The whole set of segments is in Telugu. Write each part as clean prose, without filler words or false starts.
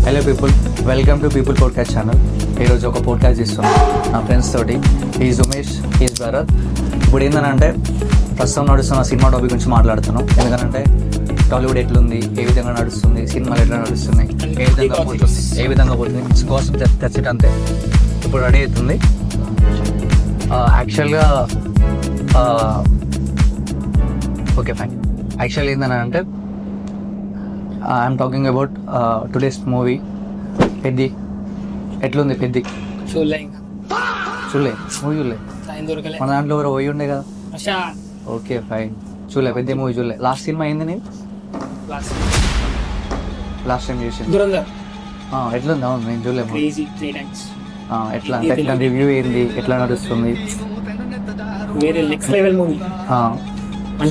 Hello people, welcome to people podcast channel. ఈరోజు ఒక పోడ్కాస్ట్ ఇస్తున్నాం నా ఫ్రెండ్స్ తోటి. Is Umesh, is Bharat. ఇప్పుడు ఏంటంటే ప్రస్తుతం నడుస్తున్న సినిమా టాపిక్ గురించి మాట్లాడుతున్నాం. ఎందుకంటే టాలీవుడ్ ఎట్లుంది, ఏ విధంగా నడుస్తుంది, సినిమాలు ఎట్లా నడుస్తున్నాయి, ఏ విధంగా పోతుంది కోసం తెచ్చట అంతే. ఇప్పుడు రెడీ అవుతుంది. యాక్చువల్గా ఓకే ఫైన్. యాక్చువల్గా ఏంటంటే I'm talking about today's movie Peddi. ఎట్లుంది పెద్ది? చూడలే మూవీ చూడలే. మన దాంట్లో ఎవరో పోయి ఉండే కదా. ఓకే ఫైన్, చూడలే పెద్ద మూవీ చూడలే. లాస్ట్ సినిమా అయింది నేను లాస్ట్ టైం చేసింది ఎట్లుంది? అవును నేను చూడలేదు. ఎట్లా అంటే ఎట్లా రివ్యూ ఏంది, ఎట్లా నడుస్తుంది,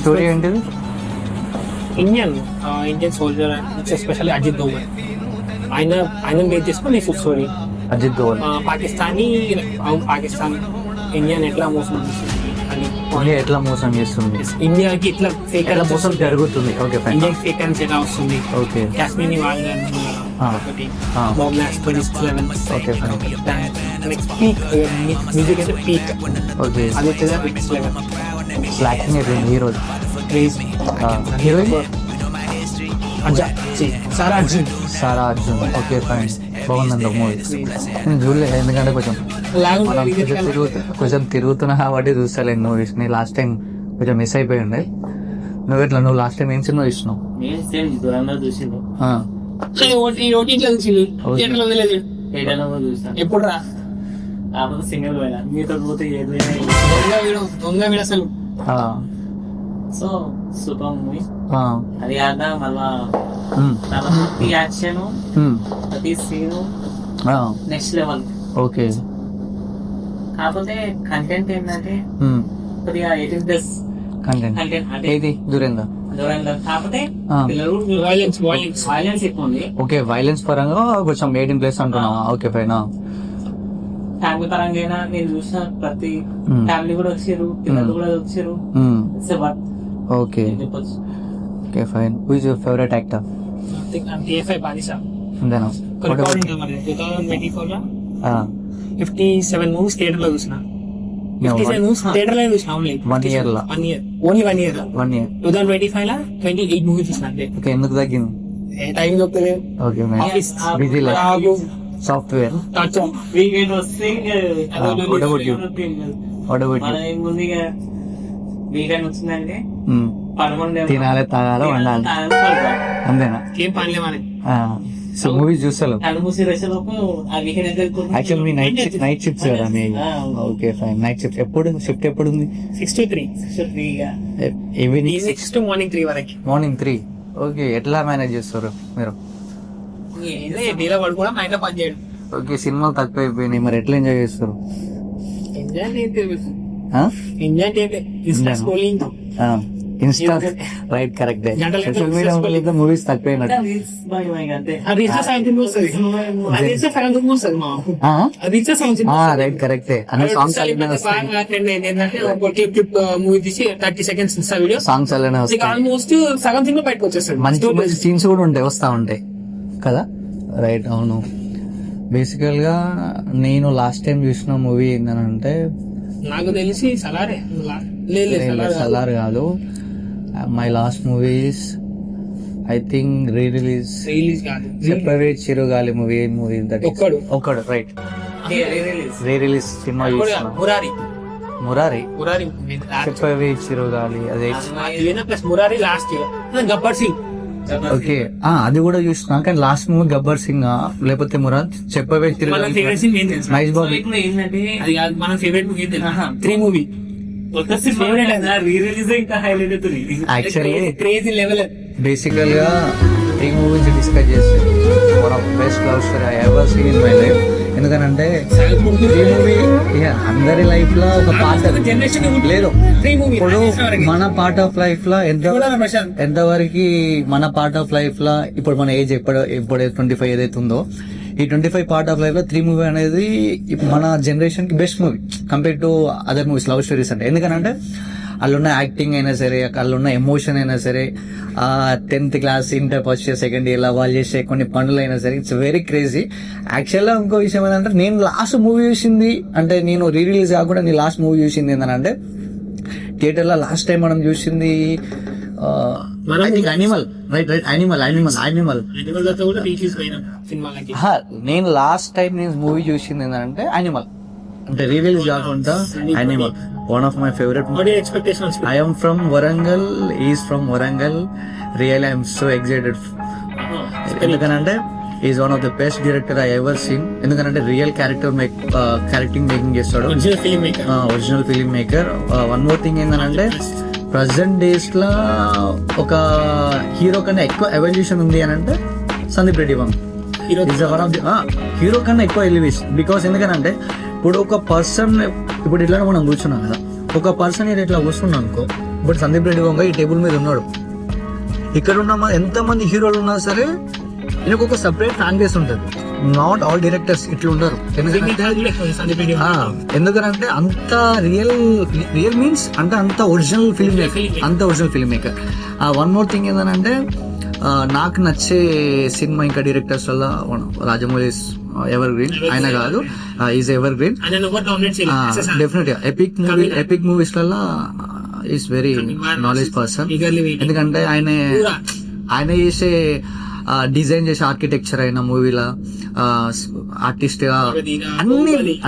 స్టోరీ ఏంటిది? Indian soldier, especially Ajit Doval. ఆయన బేస్ చేసుకుని స్టోరీ. అజిత్ దోవల్ పాకిస్తానీ ఇండియన్ ఎట్లా మోసం చేస్తుంది అని, ఎట్లా మోసం చేస్తుంది, ఇండియాకి ఇట్లా ఫేక్ ఎట్లా మోసం జరుగుతుంది. Okay fine. ఇండియాకి ఫేక్ కరెన్సీ ఎలా వస్తుంది, ఓకే కాశ్మీర్ వాళ్ళని ఒకటి bomb okay fine. Next peak music అయితే పీక్. ఓకే అది వచ్చేది నెక్స్ట్ లెవెల్. యాక్టింగ్ అయిపోయింది హీరోది. హీరోయిన్ సారా అర్జున్. ఓకే ఫైన్, బాగుందండి మూవీ. నేను చూడలేదు ఎందుకంటే కొంచెం తిరుగుతున్నా కాబట్టి చూస్తలేను మూవీస్ ని. లాస్ట్ టైం కొంచెం మిస్ అయిపోయి ఉండే. నువ్వు లాస్ట్ టైం ఏం సినిమా చూసినావు? ఎప్పుడు రా సింగిల్ పోయినా మీతో పోతే అసలు. So super movie. అది కాక మళ్ళా ప్రతి యాక్షన్, ప్రతి సీన్ నెక్స్ట్ లెవెల్. ఓకే, కాకపోతే కంటెంట్ ఏంటంటే కొద్దిగా 18+ కంటెంట్. ఏది దురేందర్? కాకపోతే వైలెన్స్ ఎక్కువ ఉంది. ఓకే, వైలెన్స్ పరంగా కొంచెం 18+ అంటున్నావా? Okay fine. ఫ్యామిలీ పరంగా అయినా నేను చూసిన ప్రతి ఫ్యామిలీ కూడా వచ్చారు, పిల్లలు కూడా వచ్చారు. Okay okay fine. Who is your favourite actor? అంతేనా? 2024 లో 57 మూవీస్ థియేటర్ లో చూసిన. 57 మూవీస్ థియేటర్ లో చూసిన. వన్ ఇయర్ 2025 లో 28 మూవీస్ చూసిన. ఓకే, ఎందుకు తగ్గింది? టైం దొరకలేదు. Okay, busy life, software. Weekend వచ్చిందంటే తినాలి, తాగాలి, వండాలి, అంతేనా? ఏం పనిలే మనకి. సో మూవీస్ చూస్తాను. యాక్చువల్ మీ నైట్ షిఫ్ట్స్ కదా మీ? Okay fine. నైట్ షిఫ్ట్ ఎప్పుడు ఉంది? 6 to 3. ఈవినింగ్ 6 to మార్నింగ్ 3 వరకు. మార్నింగ్ 3. ఓకే, ఎట్లా మేనేజ్ చేస్తారు మీరు? పడుకోవడం, నైట్ పని చేయడం. ఓకే, సినిమాలు తక్కువ అయిపోయినాయి, మరి ఎట్లా ఎంజాయ్ చేస్తారు? Insta right, correct. Social media వల్ల మూవీస్ తక్కువైనట్టు. రైట్, కరెక్టే. అన్ని సాంగ్స్ మూవీ తీసి 30 seconds వీడియో, సాంగ్స్ అలానే వస్తాయి. ఆల్మోస్ట్ సగం సినిమా బయటకు వచ్చేస్తాయి. మంచి మంచి సీన్స్ కూడా ఉంటాయి, వస్తా ఉంటాయి కదా. రైట్, అవును. బేసికల్ గా నేను లాస్ట్ టైం చూసిన మూవీ ఏంటంటే, నాకు తెలిసి సలారే. సలార్ కాదు, my last movies I think release కాదు, చెప్పవే చిరుగాలి మూవీ. ఒక్కడు రైట్, రిలీజ్ సినిమా చూసిన. మురారి చెప్పవే చిరుగాలి, అదే plus Murari last Gabbar Singh. Okay, అది కూడా చూసిన. కానీ లాస్ట్ మూవీ గబ్బర్ సింగ్ లేకపోతే మురారి చెప్పవే చిరుగాలి. నైస్ బాబు. మన favourite movie 3 movie. Actually crazy level. బేసికల్ గా ఈ మూవీస్ డిస్కస్ చేస్తే one of best love story I ever scene in my life. ఎందుకనంటే ఈ మూవీ అందరి లైఫ్ లో ఒక పార్ట్ లేదు. ఇప్పుడు మన పార్ట్ ఆఫ్ లైఫ్ లో ఎంతవరకు మన పార్ట్ ఆఫ్ లైఫ్ లో ఇప్పుడు మన ఏజ్ ఇప్పుడు 25 ఏదైతే ఉందో, ఈ 25 పార్ట్ ఆఫ్ లైఫ్ లో 3 మూవీ అనేది మన జనరేషన్ కి best movie compare to other movies love stories అంటే. ఎందుకనంటే అందులో ఉన్న యాక్టింగ్ అయినా సరే, అందులో ఉన్న ఎమోషన్ అయినా సరే, 10th class inter first year second year వాళ్ళు చేసే కొన్ని పనులు అయినా సరే ఇట్స్ వెరీ క్రేజీ. యాక్చువల్గా ఇంకో విషయం ఏంటంటే నేను లాస్ట్ మూవీ చూసింది అంటే నేను రిలీజ్ కాకుండా నేను లాస్ట్ మూవీ చూసింది ఏంటంటే థియేటర్లో లాస్ట్ టైం మనం చూసింది అనిమల్. నేను లాస్ట్ టైం నేను మూవీ చూసింది ఏంటంటే అనిమల్, అంటే రిలీజ్ కాకుండా Animal. One of my favourite. I am from Warangal, is from Warangal. Real I'm so excited. ఎందుకనంటే is one of the best director I ever seen. ఎందుకంటే రియల్ క్యారెక్టింగ్ మేకింగ్ చేస్తాడు, original film maker. One more thing ఏంటంటే ప్రజెంట్ డేస్ లో ఒక హీరో కన్నా ఎక్కువ ఎవల్యూషన్ ఉంది అని అంటే Sandeep Reddy Vanga is one of the hero కన్నా ఎక్కువ ఎలివేషన్. బికాస్ ఎందుకనంటే ఇప్పుడు ఒక పర్సన్ ఇప్పుడు ఇట్లా మనం కూర్చున్నాం కదా, ఒక పర్సన్ ఇట్లా కూర్చున్నాం అనుకో, ఇప్పుడు సందీప్ రెడ్డి వంగ ఈ టేబుల్ మీద ఉన్నాడు, ఇక్కడ ఉన్న ఎంతమంది హీరోలు ఉన్నా సరే ఈయనకు ఒక సపరేట్ ఫ్యాన్ బేస్ ఉంటుంది. నాట్ ఆల్ డైరెక్టర్స్ ఇట్లా ఉండరు. ఎందుకంటే అంత రియల్ మీన్స్ అంటే అంత original film maker. One more thing ఏంటంటే నాకు నచ్చే సినిమా ఇంకా డైరెక్టర్స్ వల్ల రాజమౌళి ఎవర్ గ్రీన్. ఆయన కాదు, ఈజ్ ఎవర్ గ్రీన్ డెఫినెట్ గా. ఎపిక్ మూవీస్ వల్ల ఈస్ వెరీ నాలెడ్జ్ పర్సన్. ఎందుకంటే ఆయన చేసే డిజైన్ చేసే ఆర్కిటెక్చర్ అయిన మూవీలా ఆర్టిస్ట్ గా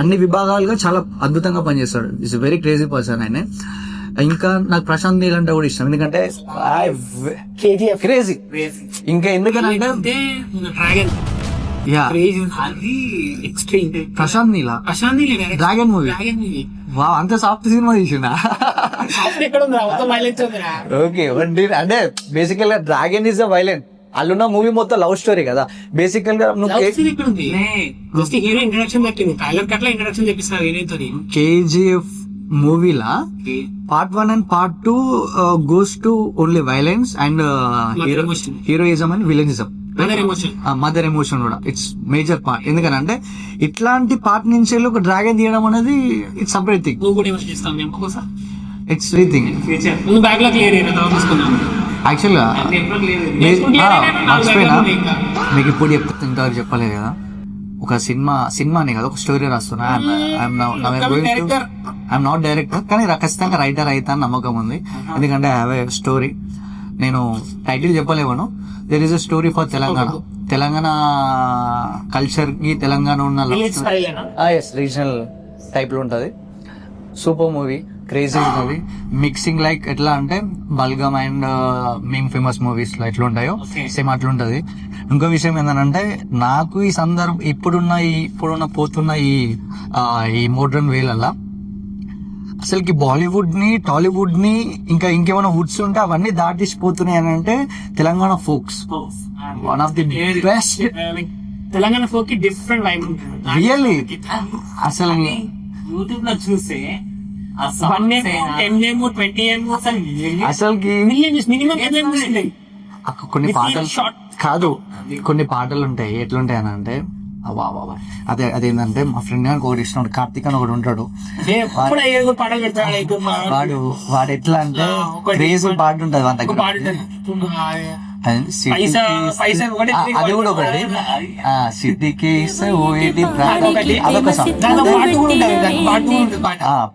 అన్ని విభాగాలుగా చాలా అద్భుతంగా పనిచేస్తాడు. ఇట్స్ వెరీ క్రేజీ పర్సన్ ఆయన. ఇంకా నాకు ప్రశాంత్ నీల్ అంటే కూడా ఇష్టం, ఎందుకంటే క్రేజీ. ఇంకా ఎందుకంటే ప్రశాంత్ నీల డ్రాగన్ మూవీ అంత సాఫ్ట్ సినిమా తీసిండా? ఓకే, అంటే బేసికల్ గా డ్రాగన్ ఈజ్ అ వైలెంట్. అల్లున్న మూవీ మొత్తం లవ్ స్టోరీ కదా బేసికల్ గా. కేజీఎఫ్ మూవీలా part 1 and part 2 goes to only violence and heroism and villainism. Mother emotion కూడా ఇట్స్ మేజర్ పార్ట్. ఎందుకంటే ఇట్లాంటి పార్ట్ నుంచి ఒక డ్రాగన్ తీయడం అనేది it's separate thing. It's thing actual గా మర్చిపోయినా మీకు ఇప్పుడు చెప్తుంటారు, చెప్పలేదు కదా. ఒక సినిమానే కదా, ఒక స్టోరీ రాస్తున్నా. ఐఎమ్ నాట్ డైరెక్టర్, కానీ ఖచ్చితంగా రైటర్ అవుతా అని నమ్మకం ఉంది. ఎందుకంటే ఐ హ్యావ్ ఎ స్టోరీ. నేను టైటిల్ చెప్పలేవను. There is a story for Telangana culture కి, తెలంగాణ ఉన్న రీజనల్ టైప్ లో ఉంటది. Super movie, crazy movie. Mixing like ఎట్లా అంటే Balagam and Mem famous movies లో ఎట్లా ఉంటాయో సేమ్ అట్లా ఉంటది. ఇంకో విషయం ఏంటంటే నాకు ఈ సందర్భం ఇప్పుడున్న పోతున్న ఈ మోడ్రన్ వేలల్లా అసలుకి బాలీవుడ్ ని, టాలీవుడ్ ని ఇంకా ఇంకేమైనా వుడ్స్ ఉంటే అవన్నీ దాటిసిపోతున్నాయి అని అంటే Telangana folks one of the best. Telangana folk కి డిఫరెంట్ వైబ్ ఉంటుంది రియల్లీ. అసలు యూట్యూబ్ లో చూస్తే అసలుకి కొన్ని పాటలు కాదు, కొన్ని పాటలు ఉంటాయి ఎట్లుంటాయి అని అంటే అదేంటంటే మా ఫ్రెండ్ గారికి ఒకటి ఇష్టం, కార్తీక్ అని ఒకటి ఉంటాడు. వాడు ఎట్లా అంటే క్రేజీ పాట ఉంటది వాళ్ళ దగ్గర. అది కూడా ఒకటి సిద్ధికి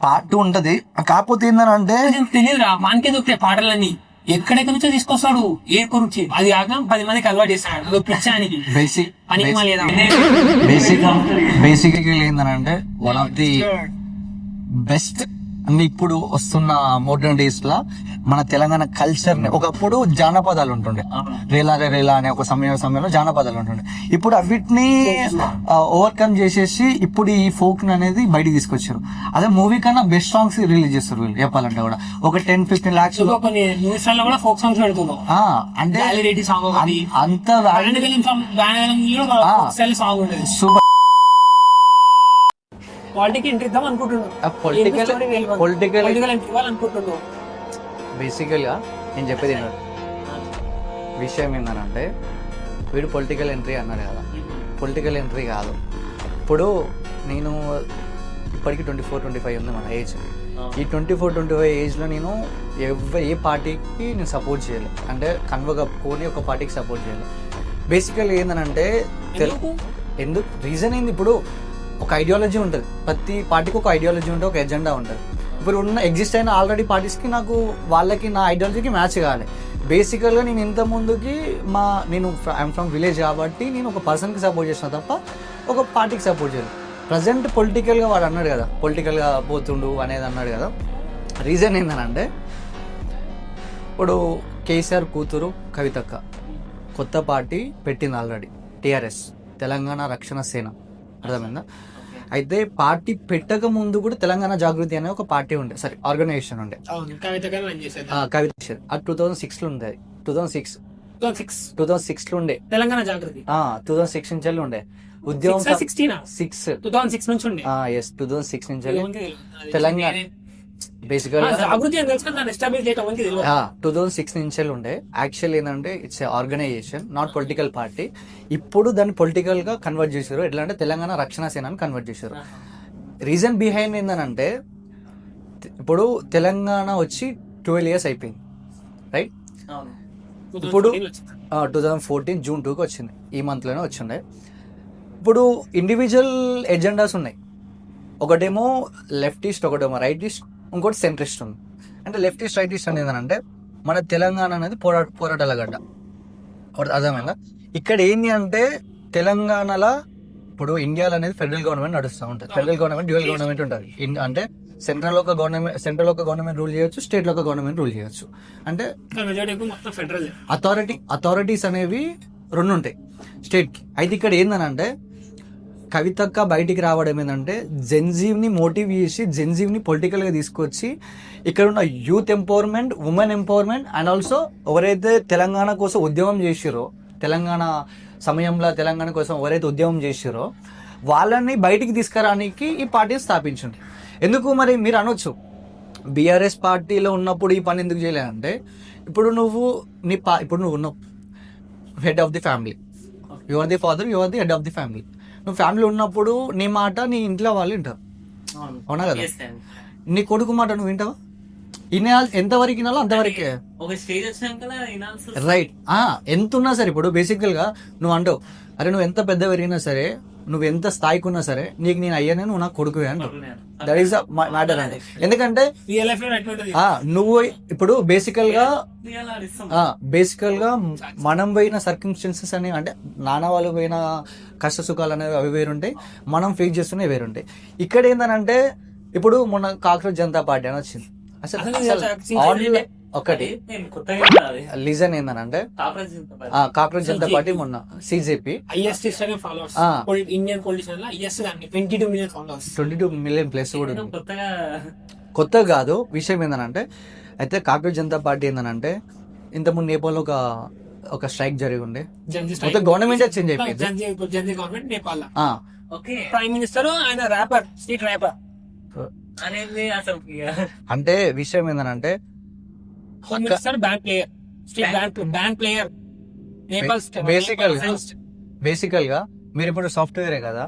పార్ట్ 2 ఉంటది. కాకపోతే ఏంటంటే తెలియదురా మనకే దొరికే పాటలన్నీ ఎక్కడెక్కడి నుంచో తీసుకొస్తాడు ఏర్పరుచి. అది కాక 10 మందికి అలవాటు చేస్తాడు పిచ్చానికి. బేసికలీ ఏంటంటే వన్ ఆఫ్ ది బెస్ట్. అంటే ఇప్పుడు వస్తున్న మోడర్న్ డేస్ లా మన తెలంగాణ కల్చర్ ని, ఒకప్పుడు జానపదాలు ఉంటుండే, రేలా అనే ఒక సమయంలో జానపదాలు ఉంటుండే. ఇప్పుడు అవిటిని ఓవర్కమ్ చేసేసి ఇప్పుడు ఈ ఫోక్ అనేది బయటకు తీసుకొచ్చారు. అదే మూవీ కన్నా బెస్ట్ సాంగ్స్ రిలీజ్ చేస్తారు వీళ్ళు చెప్పాలంటే కూడా. ఒక 10-15 lakhs ఫోక్ సాంగ్స్ పెడుతున్నారు. అంటే అంత సూపర్ పాలిటికల్ ఎంట్రీ ఇద్దాం అనుకుంటున్నాను. పొలిటికల్ ఎంట్రీ ఇవ్వాలనుకుంటున్నాను. బేసికల్ గా నేను చెప్పేది ఏంటంటే విషయం ఏంటంటే వీడు పొలిటికల్ ఎంట్రీ అన్నాడు కదా, పొలిటికల్ ఎంట్రీ కాదు. ఇప్పుడు నేను ఇప్పటికి 24-25 ఉంది మన ఏజ్. ఈ 24-25 ఏజ్లో నేను ఏ పార్టీకి నేను సపోర్ట్ చేయలేదు, అంటే కన్వ కప్పుకొని ఒక పార్టీకి సపోర్ట్ చేయలేదు. బేసికల్లీ ఏంటంటే ఎందుకు రీజన్ ఏంది, ఇప్పుడు ఒక ఐడియాలజీ ఉంటుంది, ప్రతి పార్టీకి ఒక ఐడియాలజీ ఉంటుంది, ఒక ఎజెండా ఉంటుంది. ఇప్పుడు ఉన్న ఎగ్జిస్ట్ అయిన ఆల్రెడీ పార్టీస్కి నాకు వాళ్ళకి నా ఐడియాలజీకి మ్యాచ్ కావాలి. బేసికల్గా నేను ఇంత ముందుకి నేను ఐఎమ్ ఫ్రమ్ విలేజ్ కాబట్టి నేను ఒక పర్సన్కి సపోర్ట్ చేసిన తప్ప ఒక పార్టీకి సపోర్ట్ చేయను. ప్రజెంట్ పొలిటికల్గా వాడు అన్నాడు కదా, పొలిటికల్గా పోతుండు అనేది అన్నాడు కదా. రీజన్ ఏంటంటే ఇప్పుడు కేసీఆర్ కూతురు కవితక్క కొత్త పార్టీ పెట్టింది ఆల్రెడీ, టీఆర్ఎస్, తెలంగాణ రక్షణ సేన, అర్థమైందా? అయితే పార్టీ పెట్టక ముందు కూడా తెలంగాణ జాగృతి అనే ఒక పార్టీ ఉండే, సరే ఆర్గనైజేషన్ ఉండే, కవిత అది 2006లో ఉంది. 2006 లో ఉండే తెలంగాణ జాగృతి 2006 నుంచి ఉండే ఉద్యమం 2006 నుంచి ఉండే 2006 నుంచి తెలంగాణ బేసికల్గా జాగృతి అని తెలుసుకుని దాన్ని ఎస్టాబ్లిష్ చేయడం 2006 నుంచి ఉండే. యాక్చువల్ ఏంటంటే it's organisation, not political party. ఇప్పుడు దాన్ని పొలిటికల్ గా కన్వర్ట్ చేశారు. ఎట్లా అంటే తెలంగాణ రక్షణ సేన అని కన్వర్ట్ చేశారు. రీజన్ బిహైండ్ ఏంటంటే ఇప్పుడు తెలంగాణ వచ్చి 12 years అయిపోయింది, రైట్? ఇప్పుడు 2014 June 2కి వచ్చింది, ఈ మంత్ లోనే వచ్చిండే. ఇప్పుడు ఇండివిజువల్ ఎజెండాస్ ఉన్నాయి, ఒకటేమో లెఫ్టిస్ట్, ఒకటేమో రైటిస్ట్, ఇంకోటి సెంట్రిస్ట్ ఉంది. అంటే లెఫ్టిస్ట్ రైటిస్ట్ అనేది ఏంటంటే మన తెలంగాణ అనేది పోరాటాల గడ్డ, అర్థమైందా? ఇక్కడ ఏంటి అంటే తెలంగాణలో ఇప్పుడు ఇండియాలో అనేది ఫెడరల్ గవర్నమెంట్ నడుస్తూ ఉంటుంది. ఫెడరల్ గవర్నమెంట్ డ్యూయల్ గవర్నమెంట్ ఉంటుంది. అంటే సెంట్రల్ ఒక గవర్నమెంట్ రూల్ చేయొచ్చు, స్టేట్ లో ఒక గవర్నమెంట్ రూల్ చేయొచ్చు. అంటే అథారిటీస్ అనేవి 2 ఉంటాయి స్టేట్ కి. అయితే ఇక్కడ ఏందనంటే కవితక్క బయటికి రావడం ఏంటంటే జెన్జీవ్ని మోటివ్ చేసి జెన్జీవ్ని పొలిటికల్గా తీసుకొచ్చి ఇక్కడ ఉన్న youth empowerment, women empowerment and also ఎవరైతే తెలంగాణ కోసం ఉద్యమం చేసిరో, తెలంగాణ సమయంలో తెలంగాణ కోసం ఎవరైతే ఉద్యమం చేసిరో వాళ్ళని బయటికి తీసుకురానికి ఈ పార్టీని స్థాపించండి. ఎందుకు మరి మీరు అనొచ్చు బీఆర్ఎస్ పార్టీలో ఉన్నప్పుడు ఈ పని ఎందుకు చేయలేదంటే ఇప్పుడు నువ్వు ఉన్నావు head of the family, you are the father, you are the head of the family. నువ్వు ఫ్యామిలీ ఉన్నప్పుడు నీ మాట నీ ఇంట్లో వాళ్ళు వింటారు, అవునా కదా? నీ కొడుకు మాట నువ్వు వింటావా? ఎంతవరకు వినాలో అంతవరకే, రైట్? ఎంత ఉన్నా సరే ఇప్పుడు బేసికల్ గా నువ్వు అంటావు, అరే నువ్వు ఎంత పెద్ద పెరిగినా సరే, నువ్వు ఎంత స్థాయికి ఉన్నా సరే, నీకు నేను అయ్యానే, నువ్వు నాకు కొడుకువే అంటావు. దట్ ఈస్ ద మ్యాటర్ అంటే. ఎందుకంటే నువ్వు ఇప్పుడు బేసికల్ గా మనం పోయిన సర్కమ్స్టెన్సెస్ అని, అంటే నాన్న వాళ్ళు పోయిన కష్ట సుఖాలు అనేవి అవి వేరుంటాయి, మనం ఫేస్ చేస్తున్నవి వేరుంటాయి. ఇక్కడ ఏంటంటే ఇప్పుడు మొన్న కాక్రోచ్ జనతా పార్టీ అని వచ్చింది. అసలు ఒకటి రీజన్ ఏంటంటే కాక్రోచ్ జనతా పార్టీ మొన్న సిజేపీ 22 million ప్లస్ కూడా కొత్త కాదు. విషయం ఏంటంటే అయితే కాక్రోచ్ జనతా పార్టీ ఏంటంటే ఇంతకుముందు నేపాల్లో ఒక స్ట్రైక్ జరిగి ఉండే, మొత్తం గవర్నమెంట్ చేంజ్ అయిపోయింది. ప్రైమ్ మినిస్టర్ ఆయన ర్యాపర్, స్ట్రీట్ ర్యాపర్ అంటే విషయం ఏంటంటే బేసికల్ గా మీరు ఇప్పుడు సాఫ్ట్వేరే కదా,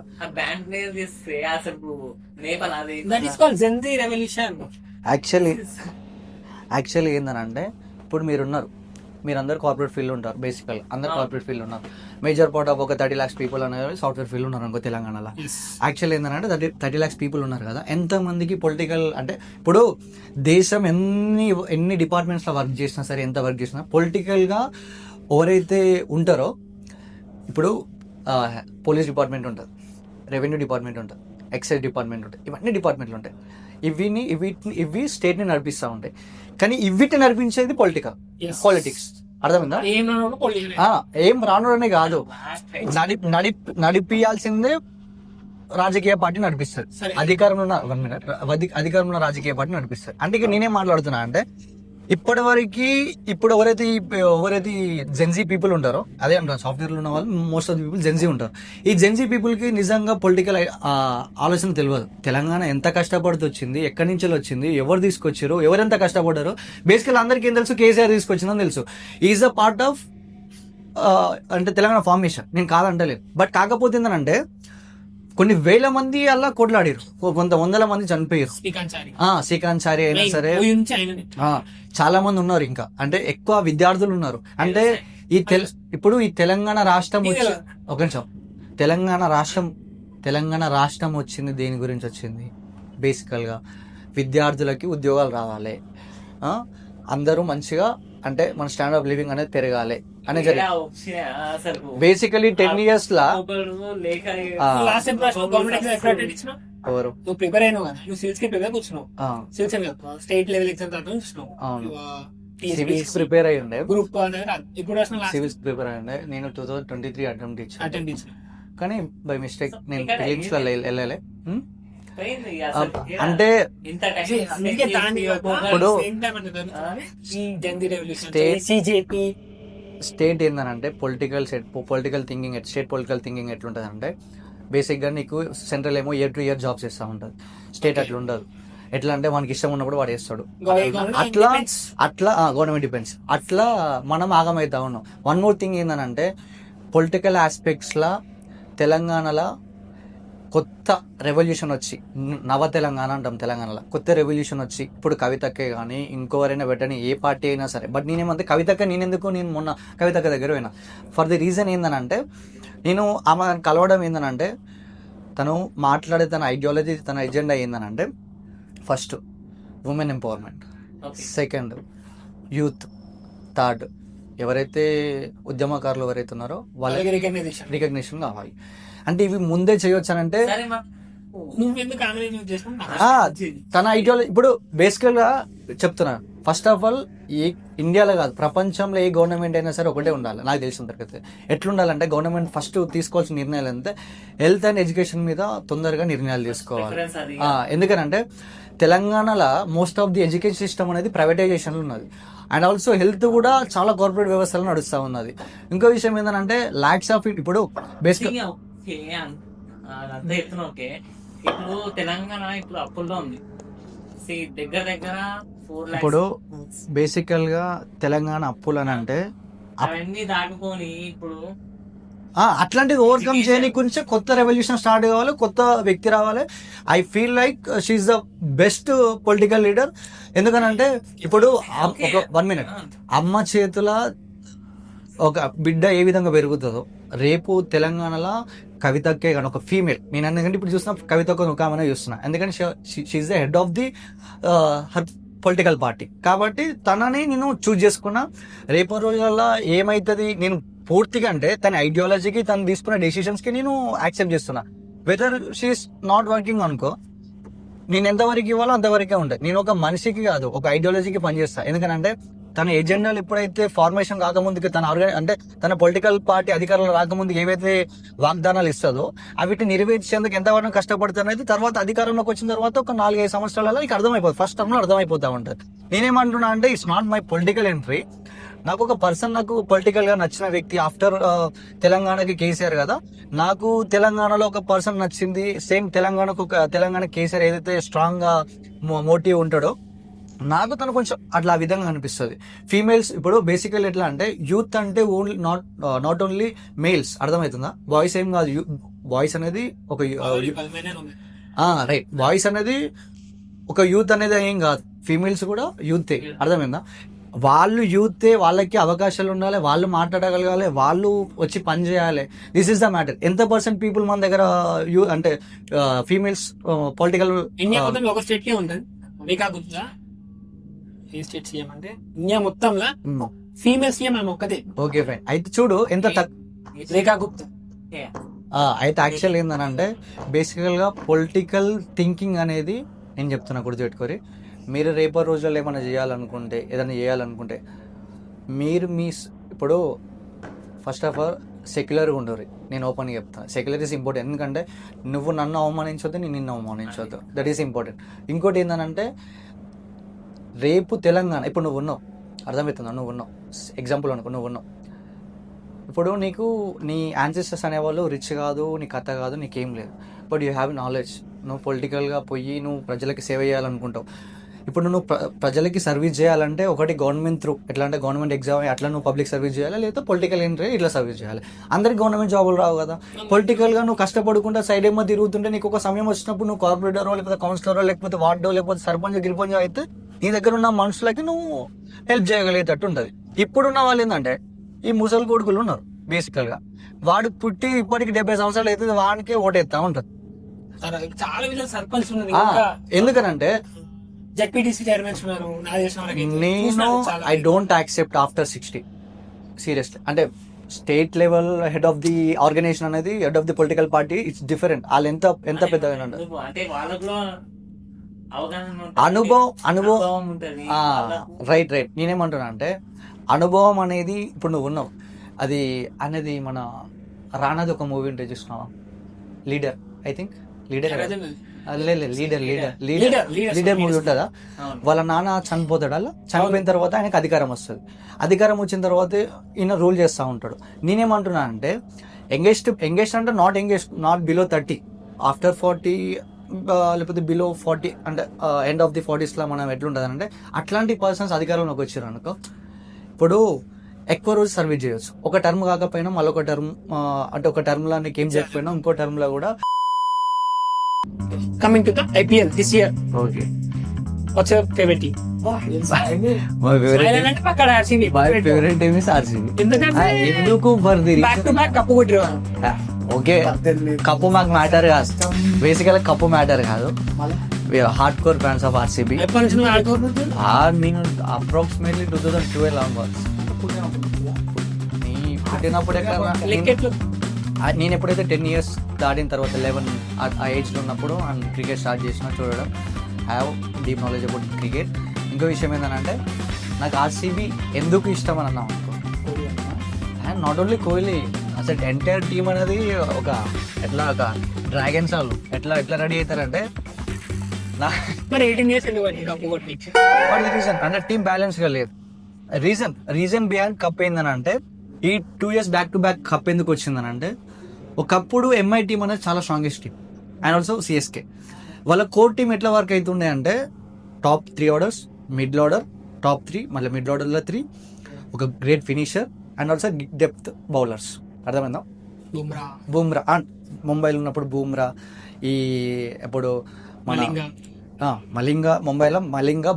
యాక్చువల్లీ ఏంటంటే ఇప్పుడు మీరందరూ కార్పొరేట్ ఫీల్డ్ ఉంటారు. బేసికల్ అందరు కార్పొరేట్ ఫీల్డ్ ఉన్నారు. మేజర్ పార్ట్ ఆఫ్ ఒక 30 lakhs people అనేది సాఫ్ట్వేర్ ఫీల్డ్ ఉన్నారు అనుకో తెలంగాణలో. యాక్చువల్లీ ఏంటంటే 30 lakhs people ఉన్నారు కదా, ఎంతమందికి పొలిటికల్ అంటే ఇప్పుడు దేశం ఎన్ని డిపార్ట్మెంట్స్లో వర్క్ చేసినా సరే, ఎంత వర్క్ చేసినా పొలిటికల్గా ఎవరైతే ఉంటారో, ఇప్పుడు పోలీస్ డిపార్ట్మెంట్ ఉంటుంది, రెవెన్యూ డిపార్ట్మెంట్ ఉంటుంది, ఎక్సైజ్ డిపార్ట్మెంట్ ఉంటుంది, ఇవన్నీ డిపార్ట్మెంట్లు ఉంటాయి. ఇవి స్టేట్ని నడిపిస్తూ ఉంటాయి. కానీ ఇవిటిని నడిపించేది పాలిటిక్స్, అర్థమైందా? ఏం రానుడనే కాదు, నడిపియాల్సిందే రాజకీయ పార్టీ నడిపిస్తుంది. అధికారంలో ఉన్న రాజకీయ పార్టీ నడిపిస్తుంది. అంటే ఇక నేనేం మాట్లాడుతున్నా అంటే ఇప్పుడు ఎవరైతే జెన్జీ పీపుల్ ఉంటారో, అదే అంటారు సాఫ్ట్వేర్ లో ఉన్న వాళ్ళు most of the people Gen Z ఉంటారు. ఈ జెన్జీ పీపుల్ కి నిజంగా పొలిటికల్ ఆలోచన తెలియదు. తెలంగాణ ఎంత కష్టపడుతూ వచ్చింది, ఎక్కడి నుంచి వచ్చింది, ఎవరు తీసుకొచ్చారు, ఎవరెంత కష్టపడ్డారు, బేసికల్ అందరికీ ఏం తెలుసు, కేసీఆర్ తీసుకొచ్చిందని తెలుసు. ఈజ్ అ పార్ట్ ఆఫ్ అంటే తెలంగాణ ఫార్మేషన్, నేను కాదంటలేదు. బట్ కాకపోతే ఏంటంటే కొన్ని వేల మంది అలా కొట్లాడారు, కొంత వందల మంది చనిపోయారు. శ్రీకాంత్ చారి అయినా సరే చాలా మంది ఉన్నారు. ఇంకా అంటే ఎక్కువ విద్యార్థులు ఉన్నారు. అంటే ఇప్పుడు ఈ తెలంగాణ రాష్ట్రం వచ్చి ఒక నిమిషం, తెలంగాణ రాష్ట్రం వచ్చింది దేని గురించి వచ్చింది? బేసికల్ గా విద్యార్థులకి ఉద్యోగాలు రావాలి, అందరూ మంచిగా అంటే మన స్టాండర్డ్ ఆఫ్ లివింగ్ అనేది పెరగాలి అనేది జరిగింది. బేసికలీ 10 years లా ఎవరు ప్రిపేర్ అయినావు కదా, నువ్వు సివిల్స్ కి ప్రిపేర్ కూర్చున్నావు, సివిల్స్ స్టేట్ లెవెల్ ఎగ్జామ్ తర్వాత చూసినావు, సివిల్స్ ప్రిపేర్ అయ్యి ఉండే, గ్రూప్ ఇప్పుడు సివిల్స్ ప్రిపేర్ అయ్యి ఉండే. నేను 2023 అటెంప్ట్ ఇచ్చాను, కానీ బై మిస్టేక్ నేను ప్రిలిమ్స్ లో వెళ్ళలే. అంటే ఇప్పుడు స్టేట్ ఏంటంటే political thinking, state political thinking ఎట్లుంటది అంటే బేసిక్ గా నీకు సెంట్రల్ ఏమో ఇయర్ టు ఇయర్ జాబ్స్ ఇస్తా ఉంటది, స్టేట్ అట్లా ఉండదు. ఎట్లా అంటే మనకి ఇష్టం ఉన్నప్పుడు వాడు వేస్తాడు, అట్లా గవర్నమెంట్ డిపెండ్స్. అట్లా మనం ఆగమవుతా ఉన్నాం. వన్ మోర్ థింగ్ ఏంటంటే పొలిటికల్ ఆస్పెక్ట్స్ లా తెలంగాణలో కొత్త రెవల్యూషన్ వచ్చి, నవ తెలంగాణ అంటాం తెలంగాణలో, కొత్త రెవల్యూషన్ వచ్చి ఇప్పుడు కవితకే కానీ ఇంకోవరైనా పెట్టని ఏ పార్టీ అయినా సరే. బట్ నేనేమంటే నేను మొన్న కవితక్క దగ్గర పోయినా ఫర్ ది రీజన్ ఏందనంటే, నేను ఆమె కలవడం ఏందనంటే తను మాట్లాడే తన ఐడియాలజీ, తన ఎజెండా ఏందనంటే first women empowerment, second youth, third ఎవరైతే ఉద్యమకారులు ఎవరైతే ఉన్నారో వాళ్ళకి రికగ్నిషన్ కావాలి. అంటే ఇవి ముందే చేయొచ్చానంటే తన ఐడియాలజీ. ఇప్పుడు బేసికల్ గా చెప్తున్నా, ఫస్ట్ ఆఫ్ ఆల్ ఈ ఇండియాలో కాదు ప్రపంచంలో ఏ గవర్నమెంట్ అయినా సరే ఒకటే ఉండాలి. నాకు తెలిసిన తరగతి ఎట్లుండాలంటే గవర్నమెంట్ ఫస్ట్ తీసుకోవాల్సిన నిర్ణయాలు అంటే హెల్త్ అండ్ ఎడ్యుకేషన్ మీద తొందరగా నిర్ణయాలు తీసుకోవాలి. ఎందుకనంటే తెలంగాణలో most of the education system అనేది ప్రైవేటైజేషన్ ఉన్నది, అండ్ ఆల్సో హెల్త్ కూడా చాలా కార్పొరేట్ వ్యవస్థలో నడుస్తూ ఉన్నది. ఇంకో విషయం ఏంటంటే ల్యాక్స్ ఆఫ్ ఇప్పుడు బేసిక్ అదంతా చెప్తున్నా. ఓకే, ఇప్పుడు తెలంగాణ ఇప్పుడు అప్పుల్లో ఉంది, దగ్గర 4 lakhs. ఇప్పుడు బేసికల్ గా తెలంగాణ అప్పులు అని అంటే అవన్నీ దాటుకొని ఇప్పుడు అట్లాంటిది ఓవర్కమ్ చేయని గురించి కొత్త రెవల్యూషన్ స్టార్ట్ కావాలి, కొత్త వ్యక్తి రావాలి. I feel like she's the best political leader. ఎందుకనంటే ఇప్పుడు ఒక 1 minute, అమ్మ చేతుల ఒక బిడ్డ ఏ విధంగా పెరుగుతుందో రేపు తెలంగాణలో కవితకే కానీ ఒక ఫీమేల్, నేను ఎందుకంటే ఇప్పుడు చూస్తున్నా కవితకు ఒక ఆమె చూస్తున్నా, ఎందుకంటే she's the head of the her political party. కాబట్టి తనని నేను చూజ్ చేసుకున్నా. రేపు రోజుల్లో ఏమైతుంది, నేను పూర్తిగా అంటే తన ఐడియాలజీకి తను తీసుకున్న డెసిషన్స్ కి నేను యాక్సెప్ట్ చేస్తున్నా. వెదర్ షీఈస్ నాట్ వర్కింగ్ అనుకో, నేను ఎంతవరకు ఇవ్వాలో అంతవరకే ఉంటాయి. నేను ఒక మనిషికి కాదు, ఒక ఐడియాలజీకి పనిచేస్తా. ఎందుకంటే తన ఎజెండాలు ఎప్పుడైతే ఫార్మేషన్ కాకముందుకి అంటే తన పొలిటికల్ పార్టీ అధికారంలో రాకముందు ఏవైతే వాగ్దానాలు ఇస్తుందో అవిటి నెరవేర్చేందుకు ఎంతవరకు కష్టపడుతున్నది తర్వాత అధికారంలోకి వచ్చిన తర్వాత ఒక 4-5 సంవత్సరాలలో నీకు అర్థమైపోతుంది, ఫస్ట్ టర్మ్ లో అర్థమైపోతా ఉంటుంది. నేనేమంటున్నా అంటే it's not my political entry. నాకు ఒక పర్సన్, నాకు పొలిటికల్ గా నచ్చిన వ్యక్తి ఆఫ్టర్ తెలంగాణకి కేసీఆర్ కదా, నాకు తెలంగాణలో ఒక పర్సన్ నచ్చింది. సేమ్ తెలంగాణ కేసీఆర్ ఏదైతే స్ట్రాంగ్ గా మోటివ్ ఉంటాడో నాకు తను కొంచెం అట్లా ఆ విధంగా అనిపిస్తుంది. ఫీమేల్స్ ఇప్పుడు బేసికల్ ఎట్లా అంటే యూత్ అంటే ఓన్లీ నాట్ ఓన్లీ మేల్స్, అర్థమవుతుందా? బాయ్స్ ఏం కాదు. బాయ్స్ అనేది ఒక రైట్, బాయ్స్ అనేది ఒక యూత్ అనేది ఏం కాదు, ఫీమేల్స్ కూడా యూతే, అర్థమైందా? వాళ్ళు యూతే, వాళ్ళకి అవకాశాలు ఉండాలి, వాళ్ళు మాట్లాడగలగాలి, వాళ్ళు వచ్చి పని చేయాలి. This is the matter. ఎంత పర్సెంట్ పీపుల్ మన దగ్గర అంటే ఫీమేల్స్ పొలిటికల్ ఇండియా మొత్తం ఒక స్టేట్ కే ఉంటుంది. ఏ స్టేట్ సీఎం అంటే ఇండియా మొత్తంలో ఫీమేల్ సీఎం ఆమె ఒక్కతే. Okay fine. అయితే చూడు ఎంత రేఖా గుప్తా. అయితే యాక్చువల్ ఏందనంటే బేసికల్ గా పొలిటికల్ థింకింగ్ అనేది నేను చెప్తున్నా, గుర్తుపెట్టుకోరి. మీరు రేపటి రోజుల్లో ఏమైనా చేయాలనుకుంటే, ఏదైనా చేయాలనుకుంటే మీరు ఇప్పుడు ఫస్ట్ ఆఫ్ ఆల్ సెక్యులర్గా ఉండరు. నేను ఓపెన్గా చెప్తాను, సెక్యులర్ ఈజ్ ఇంపార్టెంట్. ఎందుకంటే నువ్వు నన్ను అవమానించొద్దు, నేను నిన్ను అవమానించొద్దు, దట్ ఈస్ ఇంపార్టెంట్. ఇంకోటి ఏంటంటే రేపు తెలంగాణ, ఇప్పుడు నువ్వు ఉన్నావు, అర్థమవుతుందా? నువ్వు ఉన్నావు, ఎగ్జాంపుల్ అనుకో, నువ్వు ఉన్నావు. ఇప్పుడు నీకు నీ యాన్సెస్టర్స్ అనేవాళ్ళు రిచ్ కాదు, నీ కథ కాదు, నీకేం లేదు, బట్ యూ హ్యావ్ నాలెడ్జ్. నువ్వు పొలిటికల్గా పోయి నువ్వు ప్రజలకి సేవ చేయాలనుకుంటావు. ఇప్పుడు నువ్వు ప్రజలకి సర్వీస్ చేయాలంటే ఒకటి గవర్నమెంట్ త్రూ, ఎట్లా అంటే గవర్నమెంట్ ఎగ్జామ్ అట్లా నువ్వు పబ్లిక్ సర్వీస్ చేయాలి, లేదా పొలిటికల్ ఎంట్రీ ఇట్లా సర్వీస్ చేయాలి. అందరికి గవర్నమెంట్ జాబులు రావు కదా. పొలిటికల్గా నువ్వు కష్టపడుకుంటా సైడ్ ఏమో తిరుగుతుంటే నీకు ఒక సమయం వచ్చినప్పుడు నువ్వు కార్పొరేటరో లేకపోతే కౌన్సిలరో లేకపోతే వార్డో లేకపోతే సర్పంచ్ గిరిపంచ్ అయితే నీ దగ్గర ఉన్న మనుషులకి నువ్వు హెల్ప్ చేయగలిగేటట్టు ఉంటుంది. ఇప్పుడున్న వాళ్ళు ఏంటంటే ఈ ముసలి కొడుకులు ఉన్నారు బేసికల్గా, వాడు పుట్టి ఇప్పటికి 70 సంవత్సరాలు అయితే వాడికే ఓటేస్తా ఉంటుంది. చాలా విధాలు సర్పంచ్ ఉన్నారు, ఎందుకనంటే జెడ్పీటీసీ చైర్మన్స్ ఉన్నారు. నాకు తెలిసిన వాళ్ళకి నేను I don't accept after 60 seriously. అంటే state level head of the organisation అనేది head of the political party it's different. వాళ్ళు ఎంత పెద్దగా అంటే వాళ్ళలో అనుభవం రైట్. నేనేమంటున్నా అంటే అనుభవం అనేది ఇప్పుడు నువ్వు ఉన్నావు అది అనేది మన రానాది ఒక మూవీ ఉంటే చూసినావా, leader. I think leader movie ఉంటుందా, వాళ్ళ నాన్న చనిపోతాడు, అలా చనిపోయిన తర్వాత ఆయనకు అధికారం వస్తుంది. అధికారం వచ్చిన తర్వాత ఈయన రూల్ చేస్తూ ఉంటాడు. నేనేమంటున్నా అంటే యంగెస్ట్ అంటే నాట్ బిలో 30, ఆఫ్టర్ 40 లేకపోతే బిలో 40 అంటే ఎండ్ ఆఫ్ ది 40s లా మనం ఎట్లుంటుంది అంటే అట్లాంటి పర్సన్స్ అధికారంలోకి వచ్చారు అనుకో, ఇప్పుడు ఎక్కువ రోజు సర్వీస్ చేయొచ్చు. ఒక టర్మ్ కాకపోయినా మళ్ళొక టర్మ్, అంటే ఒక టర్మ్ లో నీకు ఏం చేయకపోయినా ఇంకో టర్మ్ లో కూడా. Coming to the IPL this year, okay, what's your favourite team? My favourite team is RCB. ఎందుకు for the back to back cup కొట్టిరు. ఓకే, కప్పు మాకు మ్యాటర్ కాదు, బేసికల్ కప్పు మ్యాటర్ కాదు. Hard core fans of RCB. నేను అప్రాక్సిమేట్లీ 2012 ఆన్వర్డ్స్. పుట్టినప్పుడు నేను ఎప్పుడైతే 10 years దాటిన తర్వాత 11 ఆ ఏజ్లో ఉన్నప్పుడు క్రికెట్ స్టార్ట్ చేసిన చూడడం. I have deep knowledge about cricket. ఇంకో విషయం ఏంటంటే నాకు ఆర్సీబీ ఎందుకు ఇష్టం అని అన్నాం అనుకో, అండ్ నాట్ ఓన్లీ కోహ్లీ, అసలు ఎంటైర్ టీమ్ అనేది ఒక డ్రాగన్స్ వాళ్ళు ఎట్లా రెడీ అవుతారంటే మరి 18 years ఎందుకు కప్పు కొట్టి? రీజన్ అంటే టీమ్ బ్యాలెన్స్ గా లేదు. రీజన్ బిహాండ్ కప్ ఏందని అంటే ఈ 2 years back to back cup ఎందుకు వచ్చిందని అంటే, ఒకప్పుడు ఎంఐ టీమ్ అనేది చాలా strongest team and also CSK. వాళ్ళ కోర్ టీమ్ ఎట్లా వర్క్ అవుతుండే అంటే top 3 orders, mid order, top 3, మళ్ళీ మిడ్ ఆర్డర్లో 3, ఒక great finisher and also depth bowlers. అర్థమైందా? బూమ్రా ముంబైలో ఉన్నప్పుడు బూమ్రా, ఈ ఎప్పుడు మన Malinga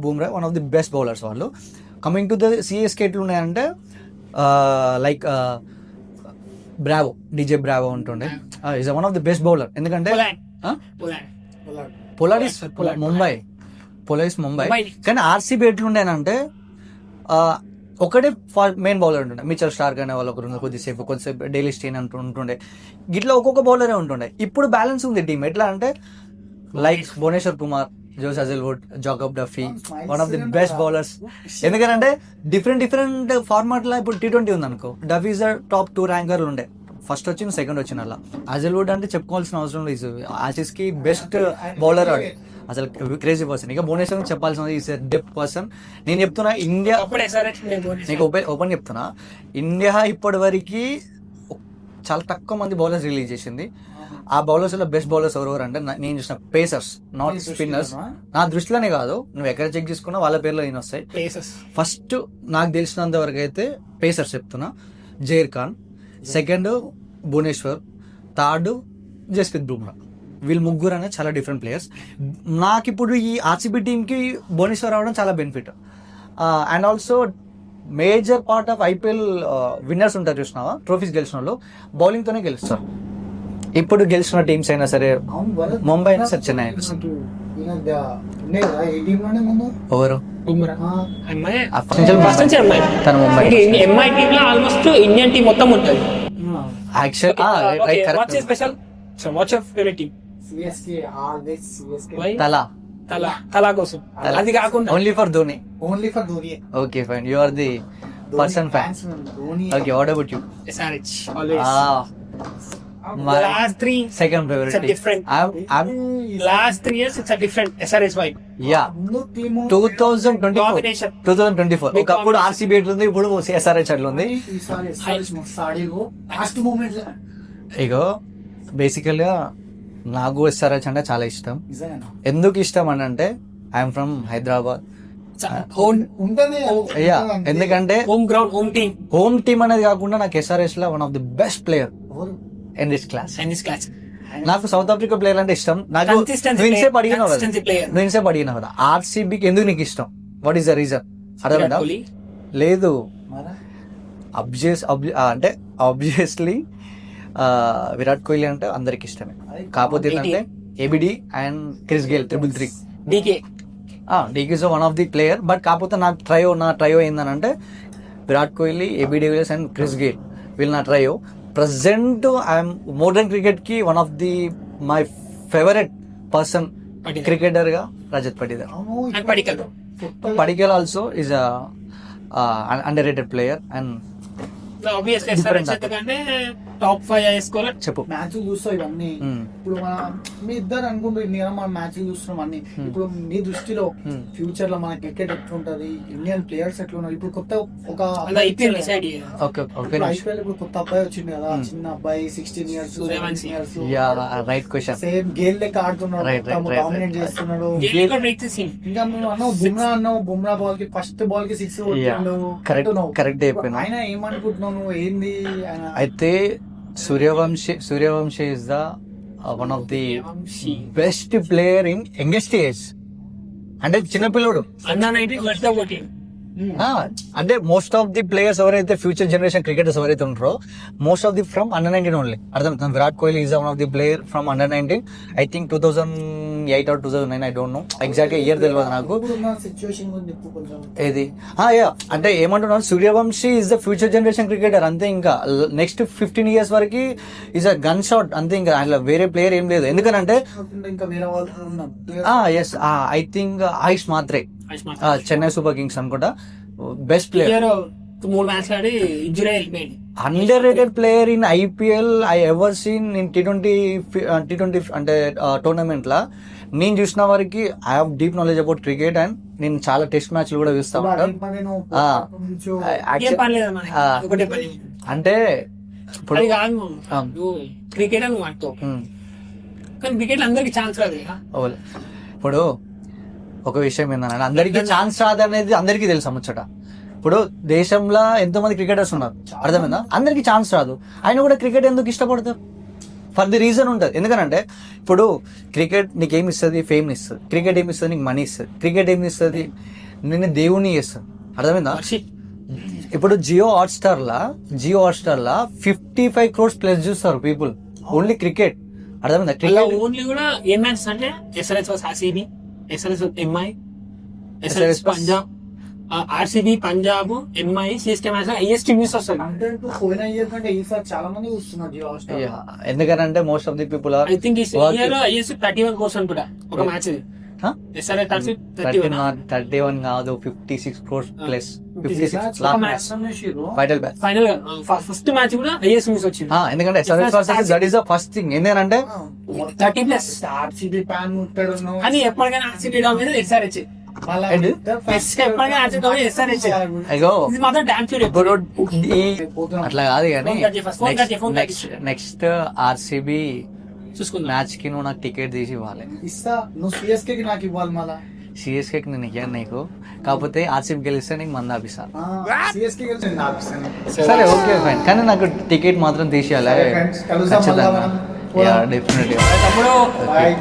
Bumrah one of the best bowlers వాళ్ళు. కమింగ్ టు ద సిఎస్కే ఎట్లు ఉన్నాయంటే లైక్ బ్రావో, డీజే బ్రావో ఉంటుండే, is one of the best bowler. ఎందుకంటే పొలారిస్ ముంబై, కానీ ఆర్సీబీ ఎట్లుండేనంటే ఒకటే మెయిన్ బౌలర్ ఉంటుండే. మిచెల్ స్టార్క్ అనే వాళ్ళు ఒకరు కొద్దిసేపు డైలీ స్టేన్ ఉంటుండే, గిట్లా ఒక్కొక్క బౌలరే ఉంటుండే. ఇప్పుడు బ్యాలెన్స్ ఉంది టీం. ఎట్లా అంటే like Bhuvneshwar Kumar, Josh Hazlewood, Jacob Duffy, one of the best bowlers. ఎందుకంటే డిఫరెంట్ ఫార్మాట్ లో ఇప్పుడు T20 ఉంది అనుకో, డఫీ ఇస్ టాప్ 2 ర్యాంకర్లు ఉండే, ఫస్ట్ వచ్చిన సెకండ్ వచ్చిన అలా. హజల్వుడ్ అంటే చెప్పుకోవాల్సిన అవసరం లేదు, ఆసీస్ కి బెస్ట్ బౌలర్ ఆడు, అసలు క్రేజీ పర్సన్. ఇక భువనేశ్వర్ చెప్పాల్సిన ఈస్ డెప్త్ పర్సన్. నేను చెప్తున్నా ఇండియా, నీకు ఓపెన్ చెప్తున్నా, ఇండియా ఇప్పటి వరకు చాలా తక్కువ మంది బౌలర్స్ రిలీజ్ చేసింది. ఆ బౌలర్స్ లో బెస్ట్ బౌలర్స్ ఎవరెవరు అంటే నేను చూసిన పేసర్స్, నాట్ స్పిన్నర్స్. నా దృష్టిలోనే కాదు, నువ్వు ఎక్కడ చెక్ చేసుకున్నా వాళ్ళ పేర్లో నేను వస్తాయి. ఫస్ట్ నాకు తెలిసినంత వరకు అయితే పేసర్స్ చెప్తున్నా, జైర్ ఖాన్, సెకండ్ భువనేశ్వర్, థర్డ్ జస్ప్రీత్ బుమ్రా. వీళ్ళు ముగ్గురు అనేది చాలా డిఫరెంట్ ప్లేయర్స్. నాకు ఇప్పుడు ఈ ఆర్సీబీ టీంకి భువనేశ్వర్ రావడం చాలా benefit. And also major part of IPL winners ఉంటారు చూసినావా, ట్రోఫీస్ గెలిచిన వాళ్ళు బౌలింగ్ తోనే గెలుస్తారు. ఇప్పుడు గెలిచిన టీమ్స్ అయినా సరే, ముంబై అయినా సరే, చెన్నై అయినా సరే. ఎవరు తన ముంబై ఎంఐ టీమ్ లో ఆల్మోస్ట్ ఇండియన్ టీమ్ మొత్తం ఉంటుంది. తలా కోసం, అది కాకుండా only for Dhoni. Okay fine, you are the person fan. Okay, what about you? SRH. My last 3 second favorite. It's a different. I'm last 3 years it's a different SRH vibe. Yeah. 2024. ఒకప్పుడు ఆర్సీబీ ఎట్లుంది, ఇప్పుడు SRH ఎట్లుంది. ఇగో బేసికల్గా నాకు SRH అంటే చాలా ఇష్టం. ఎందుకు ఇష్టం అని అంటే ఐఎమ్ ఫ్రమ్ హైదరాబాద్. ఉంటది యా, ఎందుకంటే home ground, home team, home team అనేది కాకుండా నాకు SRS లో one of the best player in this class. Tennis class. నాకు సౌత్ ఆఫ్రికా ప్లేయర్ అంటే ఇష్టం. నాకు Consistency నువ్వు ఇన్సేపు player. అడిగినావు కదా, Consistency player. నువ్వు ఇన్సేపు అడిగినావు కదా ఆర్సీబీకి ఎందుకు నీకు ఇష్టం, వాట్ ఈస్ ద రీజన్ అర్థమైందా? కోహ్లీ. లేదు, మరా అంటే ఆబ్వియస్లీ విరాట్ కోహ్లీ అంటే అందరికి ఇష్టమే. కాకపోతే ఏంటంటే ABD and Chris Gayle 333. DK. DK is one of the player, but కాకపోతే నాకు ట్రయో ఏందనంటే Virat Kohli, ABD Villiers and Chris Gayle వీళ్ళు నా trio. Present I'm modern cricket కి one of the my favourite person Padikkal. Cricketer గా Rajat Patidar. And Padikkal. Padikkal also is underrated player and obviously Different ఎందుకంటే టాప్ 5 వేసుకోవాలి. చెప్పు. మ్యాచ్ చూస్తావు ఇవన్నీ. Hmm. ఇప్పుడు మీ ఇద్దరు అనుకుంటారు నేను మన మ్యాచ్ చూస్తున్నాం అన్ని. ఇప్పుడు మీ దృష్టిలో ఫ్యూచర్ లో మన క్రికెట్ ఎట్లుంటది, ఇండియన్ ప్లేయర్స్ ఎట్లున్నారు? ఇప్పుడు కొత్త ఒక ఐపీఎల్ డిసైడ్ ఓకే ఐపీఎల్ ఇప్పుడు కొత్త అబ్బాయి వచ్చింది కదా, చిన్న అబ్బాయి 16 years, Suryavanshi. 17 years. Yeah, right question. Same Gayle లెక్క ఆడుతున్నాడు, Right, right. డామినేట్ చేస్తున్నాడు. ఇంకా నువ్వు అన్నావు బుమ్రా బాల్ కి ఫస్ట్ బాల్ కి 6 కొట్టిండు Correct, అంటున్నావు. correct చెప్పినావు. ఆయన ఏమనుకుంటున్నావు నువ్వు, ఏంది ఆయన? అయితే Suryavanshi is the one of the best player in youngest age. అంటే చిన్నపిల్లడు. అన్నా 19 వర్ష ఒకటి. అంటే మోస్ట్ ఆఫ్ ది ప్లేయర్స్ ఎవరైతే ఫ్యూచర్ జనరేషన్ క్రికెటర్స్ ఎవరైతే ఉంటారో most of the from under 19 only. అర్థం. Virat Kohli is one of the player from under 19. I think 2008 or 2009, I don't know exact year తెలియదు నాకు. ఇప్పుడున్న సిచ్యువేషన్ గురించి చెప్పు కొంచెం. ఏది యా, అంటే ఏమంటున్నాను, Suryavanshi is the future generation cricketer అంతే. ఇంకా నెక్స్ట్ 15 years వరకు ఈజ్ అ గన్ షాట్ అంతే. ఇంకా అట్లా వేరే ప్లేయర్ ఏం లేదు. ఎందుకనంటే ఇంకా వేరే వాళ్ళు ఉన్నారు. Yes, I think Ayush Mhatre, Chennai super Kings అనుకుంటా, బెస్ట్ ప్లేయర్. 3 మ్యాచ్లు ఆడి ఇంజురీ అయిపోయింది. Under rated player in IPL I ever scene in T20 అంటే టోర్నమెంట్ లా. నేను చూసిన వరకు I have deep knowledge about cricket and నేను చాలా టెస్ట్ మ్యాచ్లు కూడా చూస్తా ఉంటాను. ఏం పర్లేదు మనకి. ఒకటే పని. అంటే ఇప్పుడు అది కాదు క్రికెట్ అని నువ్వు అంటావు, కానీ క్రికెట్ అందరికి ఛాన్స్ రాదు కదా. ఓలే. ఇప్పుడు ఒక విషయం ఏంటంటే అందరికీ ఛాన్స్ రాదనేది అందరికీ తెలుసు ముచ్చట. ఇప్పుడు దేశంలో ఎంతో మంది క్రికెటర్స్ ఉన్నారు, అర్థమైందా? అందరికీ ఛాన్స్ రాదు, ఆయన కూడా క్రికెట్ ఎందుకు ఇష్టపడతారు? ఫర్ ది రీజన్ ఉంటుంది. ఎందుకంటే ఇప్పుడు క్రికెట్ నీకు ఏమి ఇస్తుంది? ఫేమ్ ఇస్తుంది. క్రికెట్ ఏమి ఇస్తుంది? నీకు మనీ ఇస్తుంది. క్రికెట్ ఏమి ఇస్తుంది? నేను దేవుని చేస్తుంది. అర్థమైందా? ఇప్పుడు జియో హాట్స్టార్ లా 55 crores ప్లస్ చూస్తారు పీపుల్ ఓన్లీ క్రికెట్. అర్థమైందా? క్రికెట్ ఓన్లీ కూడా ఏం మ్యాచ్ అంటే SRH versus RCB, SRH MI, SRH Punjab, RCB Punjab, MI, CSK match highest news వస్తుంది. అంటే పోయిన ఇయర్ కంటే ఈసారి చాలా మంది చూస్తున్నారు జియో హాట్స్టార్. ఎందుకంటే most of the people are I think ఈ ఇయర్ హైయెస్ట్ 31 crores అనుకుంటా ఒక మ్యాచ్. SRH 31 కాదు, 56 crores plus. 56 final first match కూడా హైయెస్ట్ న్యూస్ వచ్చింది. ఎందుకంటే that is the first thing. ఏంటంటే 30+ ఆర్సీబీ ఫ్యాన్ ఉంటాడు అని ఎప్పటికైనా RCB డామినేట్ SRH. ఎప్పటికైనా RCB డామినేట్ SRH. అయ్యో ఇది మాత్రం డామ్ షూర్. ఇప్పుడు అట్లా కాదు కానీ Phone నెక్స్ట్ ఆర్సీబీ చూసుకుందాం. మ్యాచ్ కి నువ్వు నాకు టికెట్ తీసి ఇవ్వాలి. ఇస్తా, నువ్వు సిఎస్కే కి నాకు ఇవ్వాలి మళ్ళా. సిఎస్కే కి నేను ఇయ్యాను నీకు, కాకపోతే ఆర్సీబీ గెలిస్తే నీకు మంది ఆపిస్తాను. సిఎస్కే గెలిచి నేను ఆపిస్తాను. సరే, ఓకే, ఫైన్, కానీ నాకు టికెట్ మాత్రం తీసేయాలి. సరే friends, కలుద్దాం మళ్ళా మనం. డెఫినెట్గా. తమ్ముడు Bye.